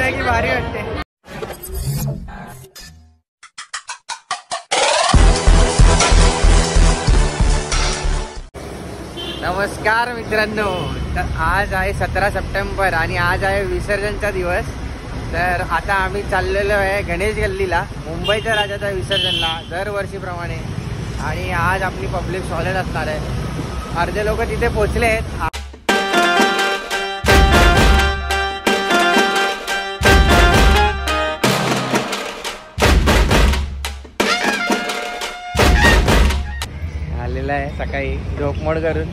आहे की भारी वाटते. नमस्कार मित्रांनो, तर आज आहे 17 सप्टेंबर आणि आज आहे विसर्जनचा दिवस. तर आता आम्ही चाललेलो आहे गणेश गल्लीला, मुंबईच्या राजाच्या विसर्जनला दरवर्षीप्रमाणे. आणि आज आपली पब्लिक सॉलिड असणार आहे. अर्धे लोक तिथे पोचले आहेत. आलेला आहे सकाळी झोपमोड करून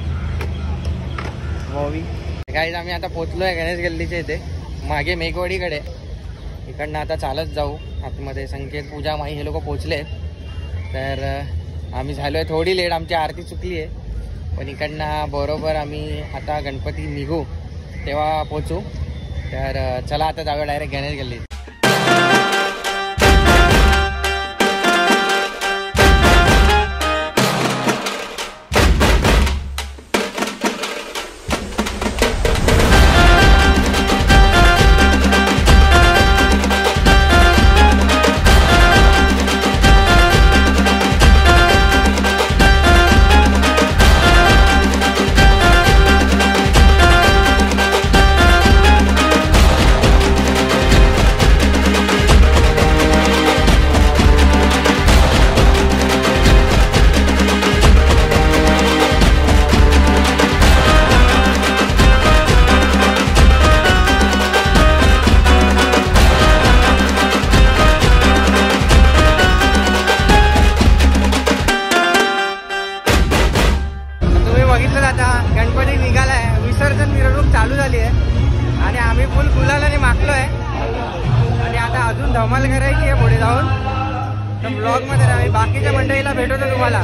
मूवी. गाईज आम्ही आता पोचलो आहे गणेश गल्लीच्या इथे, मागे मेघवाडीकडे. इकडनं आता चालत जाऊ आतमध्ये. संकेत, पूजा, माई हे लोक पोचले आहेत. तर आम्ही झालो आहे थोडी लेट, आमची आरती चुकली आहे. पण इकडनं बरोबर आम्ही आता गणपती निघू तेव्हा पोचू. तर चला आता जाऊया डायरेक्ट गणेश गल्लीत. गणपती निघालाय, विसर्जन मिरवणूक चालू झाली आहे आणि आम्ही फुल गुलालाने माखलोय. आणि आता अजून धमाल करायची आहे पुढे जाऊन. तर ब्लॉग मध्ये आम्ही बाकीच्या मंडळीला भेटवतो तुम्हाला.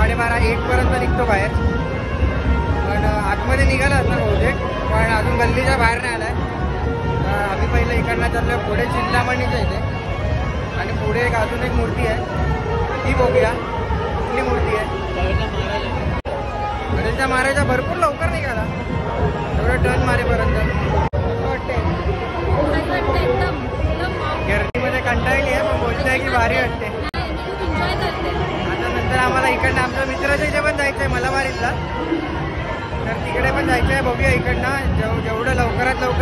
12:30 1पर्यंत निघतो बाहेर. पण आतमध्ये निघाला असणार बहुतेक, पण अजून गल्लीच्या बाहेर नाही आलाय. आम्ही पहिलं इकडनं चाललो पुढे चिंतामणीच्या इथे, आणि पुढे एक अजून एक मूर्ती आहे ती बघूया कुठली मूर्ती आहे. गणेशच्या महाराजा भरपूर लवकर निघाला, एवढं टर्न मारेपर्यंत. वाटते गर्दीमध्ये कंटाळली आहे, पण बोलताय की भारी वाटते. आता नंतर आम्हाला इकडनं आमच्या मित्राच्या इथे पण जायचं आहे मलाबारीला, तर तिकडे पण जायचं आहे. बघूया इकडनं जेवढं लवकरात लवकर